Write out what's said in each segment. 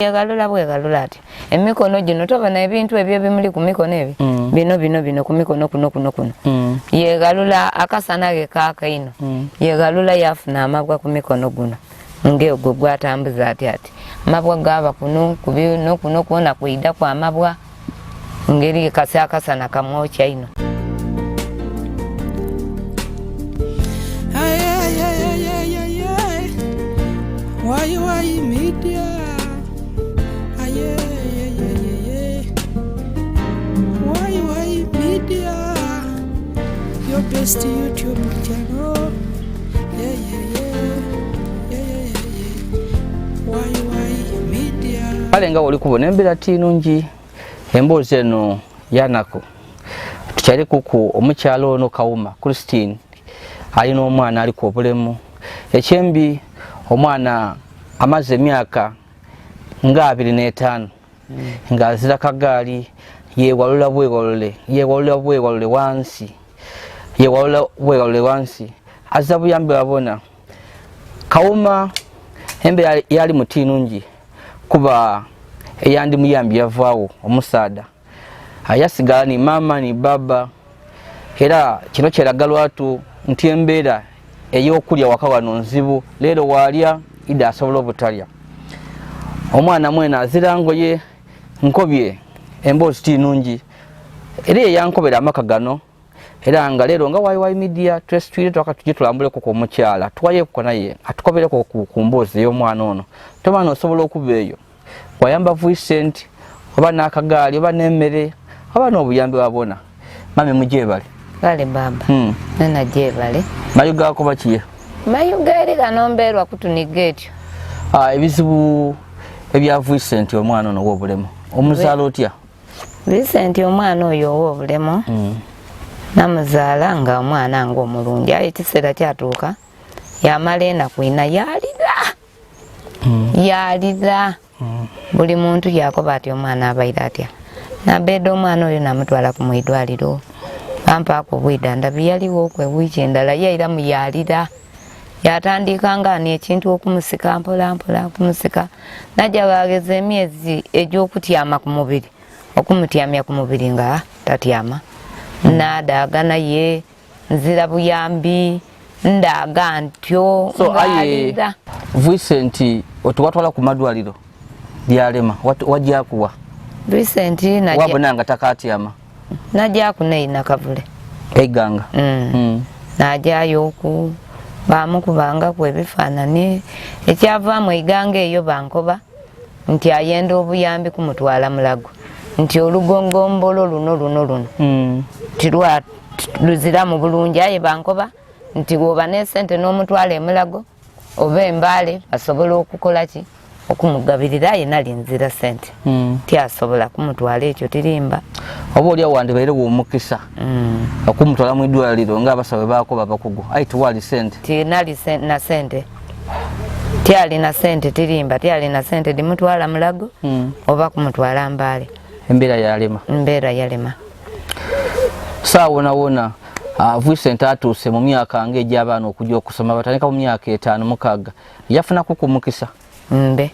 Yegalula bwegalula ati emikono gino tobana ebintu ebyo bimuli ku mikono ebyo bino ku mikono kuno yegalula akasana ge kaakaino yegalula yafuna amabwa ku mikono guno ng'ogwo gwatambuza ati amabwa gaba kuno kubino kuno kuona kuida kwa amabwa ngeri kasi akasana kamwokya ino. Why media? Why media? Your best YouTube channel. Why media? Alenga oli kubona embira tinungi emboozi eno yanako tukyali kuku omukyalo ono Kawuma Christine alina omwana ali ku obulemu ekyembi omwana amaze emyaka nga 25 nga azira kagaali yewalula bwewalule wansi azza buyambi wabona Kawuma embe yali mutinungi kuba eyandi muyambi yavaawo omusaada ayasigala ni mama ni baba era kino kyeraga lwatu nti embeera ey'okulya waka wano nzibu leero waalya ida asobola obutalya omwana mwena azira ngoye nkobye emboozi tinungi era eyankobera amaka gano era nga leero nga Why Media twesitwire twaka tujye tulambuleko ku mukyala tuwayeko naye atukobereko ku mboozi ey'omwana ono tomana osobola okuba eyo wayamba Vincent oba n'akagaali oba n'emmere oba n'obuyambi wabona mami mujebale Gale baba nena jebale mayu gako bakiye mayu gairi ganomberwa kutuniga etyo ebizibu ebya Vincent omwana ono w'obulemu omuzaala otya Vincent omwana oyo w'obulemu namuzaala nga omwana ng'omulungi aye ekiseera kyatuuka yamala enaku ina yalira buli muntu yakoba ati omwana abaire atya nabeeda omwana oyo namutwala ku mwidwaliro ampaako obwidanda byaliwo okwe wiiki endala yaira muyalira yatandika nga ani ekintu okumusika mpola okumusika najja bageza emyezi egy'okutyama ku mubiri okumutyamya ku mubiri nga tatyama nadaagana ye nzira buyambi ndaga ntyo ngalira Vincent otuwatwala ku madwaliro byalema wajja kuwa Vincent najja wabona nga takatyama najja kuneina kavule eganga najjayo oku bamukubanga ku ebifaanani ekyavaamu iganga eyo bankoba nti ayenda obuyambi kumutwala Mulago nti olugongombolo luno luzira mu bulungi aye bankoba nti woba n'esente n'omutwala e Mulago oba Embaale asobola okukola ki okumugabirira yena linzira sente tiasobola kumutwala ekyo tirimba oba oli awandibaire w'omukisa okumutwala mu iddwaliro ng'abasawe baako babakugu ayi tiwali sente tinali na sente tialina sente tirimba tialina sente dimutwala Mulago oba kumutwala Mbaale embeera yalema saawona Vincent atuuse mu myaka ng'egy'abaana okujja okusoma batandika mu myaka 5-6 yafunako ku mukisa mbe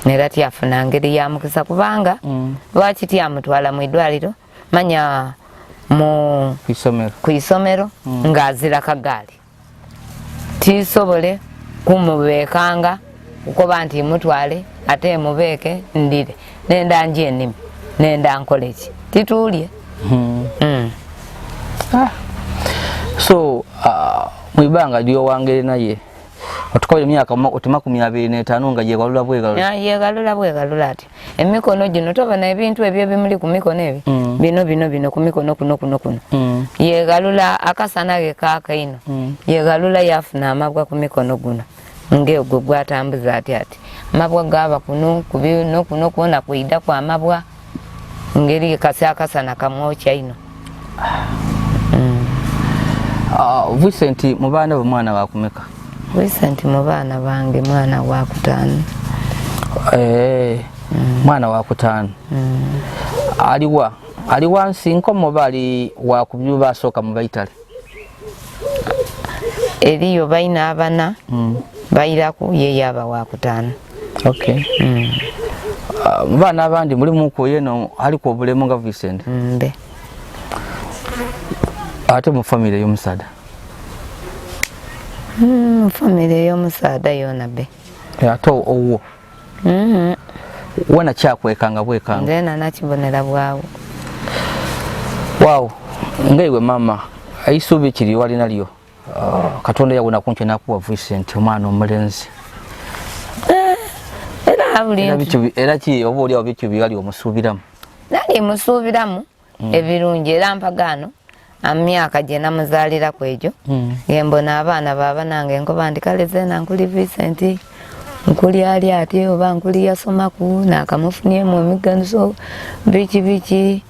nera tyafuna ngeri ya mukisa kubanga lwaki tyamutwala mu iddwaliro manya ku isomero ng'azira kagaali tisobole kumubeekanga kukoba nti mutwale ate mubeeke ndire nenda nje ennimi nenda nkole ki tituulye so mwibanga lyowangere naye otukobe emyaka otima ku 25 nga yegalula bwegalula ati emikono gino tobana ebintu ebyo bimuli ku mikono ebyo bino ku mikono kuno yegalula akasana ge kaakaino yegalula yafuna amabwa ku mikono guno ng'ogwo gwatambuza ati amabwa gaba kuno kubino kuno kuona kuida kwa amabwa ngeri kasi akasana kamwokya ino. Vincent mu baana b'omwana bakumeka? Vincent mu baana bange mwana wa 5. Mwana wa 5. Aliwa ali wansi nkomo bali wa kubyuba soka mu baitale eriyo baina abana bairaku ye yaba wa kutano. Okay. Bana abandi muri muko yeno aliko obulemu nga Vincent. Mbe. Ate mu family y'omusada. Family y'omusada yona be. Ate owo. Wona kyakwekanga bwekanga. Ndena nakibonera bwawo. Wow. Ngaiwe mama aisubi kiri wali naliyo. Katonda yabona kunche nakuwa Vincent omwana omulenzi. Era ki oba oli abitu byali omusubiramu. Nali musubiramu ebirungi era mpagano amyaka je namuzalira kwejo. Ngembona abaana baba nange nkoba ndikaleze nankuli Vincent nkuli ali ati oba nkuli yasomaku nakamufunye mu miganzo bichi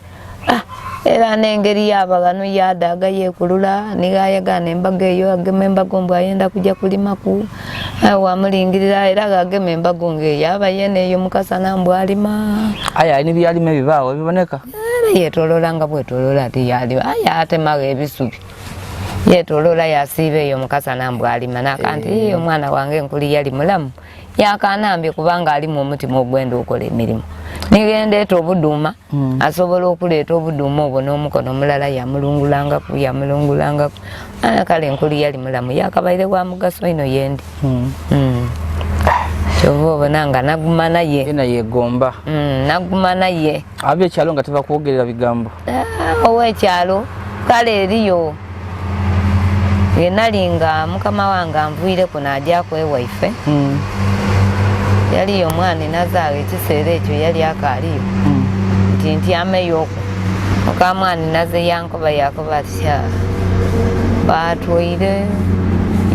era nengeri yabagano yadaga yekulula nigayagana embaga eyo agema embago mbu ayenda kujja kulimaku wamulingirira era agema embago nge yaba yene eyo mukasana mbu alima aya ni byalima bibaawo biboneka yetolola nga bwetolola ati yali aya atemaga ebisubi yetolola yasibe eyo mukasana mbu alima nakanti omwana wange nkuli yali mulamu yakanambye kubanga ali mu mutima ogwenda okola emirimu nigende eto obuduma asobola okuleeta obuduma obwo n'omukono omulala yamulungulanga kale nkuli yali mulamu yakabaire wa mugaso ino yendi kyova obonanga naguma naye ena yegomba naguma naye ab'ekyalo nga tebakwogerera bigambo ow'ekyalo kale eriyo yenalinga mukama wange anvuireku najjaku ewaife yali omwana nazaala ekiseera ekyo yali akaaliyo nti ntyameyoku mukamwana naze yankoba yakoba atya batwaire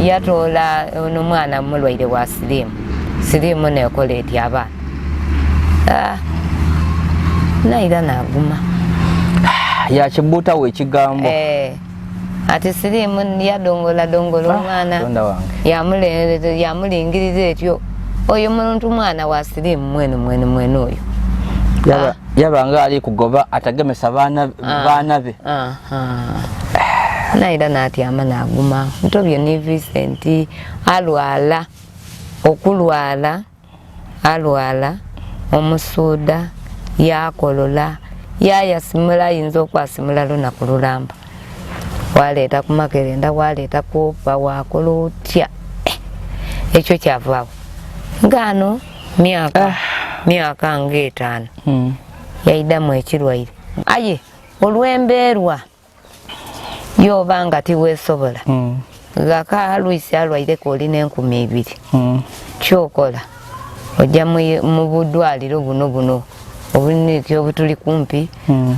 yatoola ono mwana mulwaire wa siriimu nekola eti abaana naira naguma yakibuutawo ekigambo ati siriimu yadongola omwana yamulingirira etyo oyo muntu mwana wa siriimu mwene oyo yabanga ali kugoba atagemesa baana be naira natyama naguma ntobyo ni Vincent alwala omusuuda yakolola yayasimula ayinza okwasimula lunaku lulamba waleeta ku Makerenda waleeta kuopa wakola otya ekyo kyavaawo ngano myaka nga 5 yaidamu ekirwaire aye olwembeerwa yoba nga tiweesobola gaka Luisi alwaireko olina 20,000 kyokola ojja mu budwaliro buno obuniki obutuli kumpi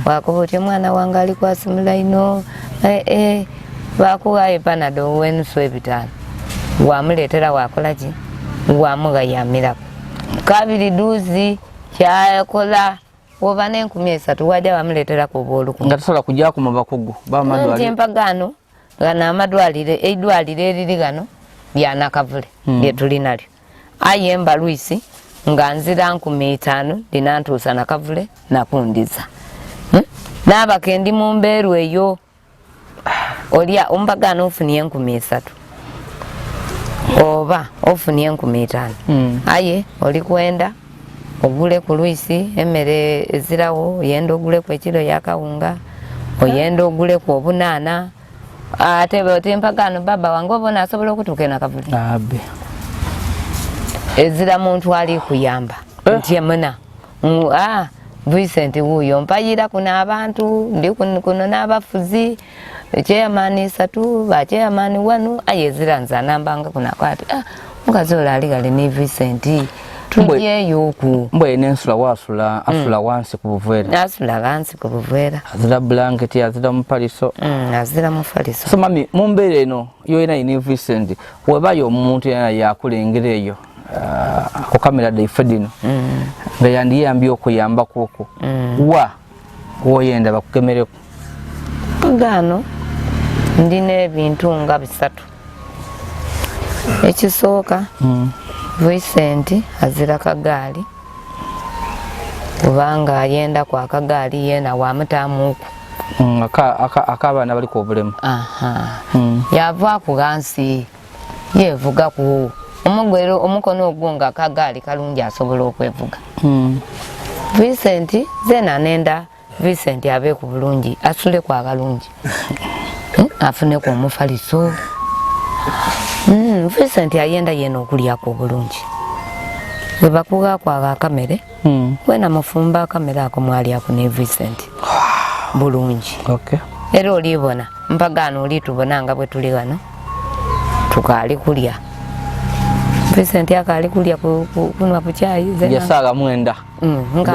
wakoba otya mwana wange ali kwasimula ino bakuwayo Panadol w'enusu 5 wamuleetera wakolaki wamugayamiraku kabiri duzi kyakola oba n'3,000 wajja bamuleeterako obwoluku nga tasobola kujjaku mu bakugu empagano gano amadwaliro eidwaliro eriri gano lyanakavule lyetuli nalyo aye mba Luisi nga nzira 5,000 linantuusa nakavule nakundiza nabakendi mu mbeeru eyo olya ompagano ofunye 3,000 oba ofunye 5,000 aye oli kwenda ogule ku Luisi emmere ezirawo oyenda ogule ku ekiro yakawunga oyenda ogule ku obunaana ate empagano baba wange obona asobola okutuuka nakavule ezira muntu ali kuyamba nti emuna Vincent wuyo mpayira kuna abantu ndi kuno n'abafuzi chairman 3 ba chairman 1 ayezira nzanambanga kuna kwati mukazi olali gali ni Vincent tujeyo ku mbwe nensula wasula asula wansi ku buvera asula wansi ku buvera azira blanket azira mupaliso azira mufaliso so mami mumbere eno yoina ni Vincent webayo omuntu yana yakulengera eyo ku kamera de Fedino nga yandiyambye okuyamba koko woyenda bakukemereko ngano ndina ebintu nga 3 ekisooka Vincent azira kagaali kubanga ayenda kwa kagaali yena wamutaamuuku akabaana baliko obulemu. Yava ku gansi yevuga ku omugwero omukono ogwo nga akagaali kalungi asobola okwevuga. Vincent zena nenda Vincent abe ku bulungi asule kwa kalungi afune ku omufaliso. Vincent ayenda yena okulya ku bulungi webakuga kwa kamere wena mufumba kamera ako mwali ako ne Vincent bulungi. Era olibona mpagano olitubona nga bwe tuli wano tukali kulya Vincent akali kulya kunwa ku chai zena yasaga mwenda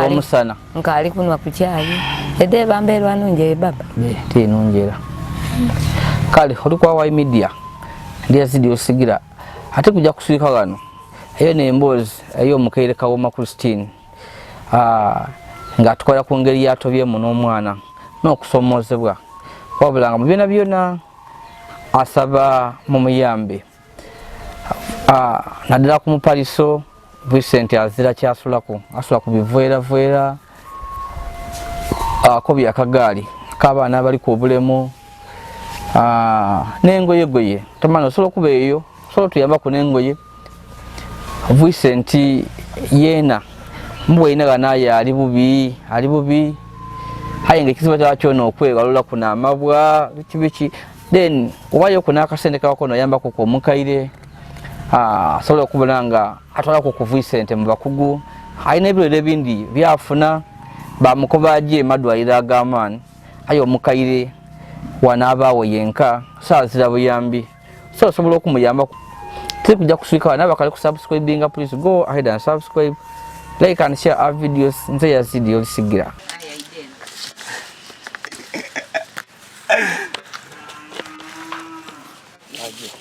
omusana nkali kunwa ku chai ede bambelwa nunje baba ti nunjera kale olikuwa wa media ndiye zidi osigira ate kujja kusirika wano eyo nembozi eyo mukaire Kawoma Christine nga tukola ku ngeri yatobye muno omwana n'okusomozebwa wabulanga mu byona byona asaba mu muyambe naddala ku mupaliso Vincent azira kyasulako asula ku biveera ko byakagaali k'abaana bali ku obulemu n'engoyegoye tamana osobola okuba eyo osobola tuyambaku n'engoye. Vincent yena mbweyina naye ali bubi haye ngaekizibu kyakyo okwegalula kuna amabwa biki then obayo kuna akasente kako noyambako ku omukaire asobola okubona nga atwalako ku Vincent mu bakugu ayina ebirere ebindi byafuna bamukobaje madwaliro ag'amaani aye omukaire wanaabaawo yenka saazira buyambi so osobola okumuyambako kujja kuswika wana bakale ku subscribinga. Please go ahead and subscribe, like and share our videos. Nze yazidi olisigira Aje.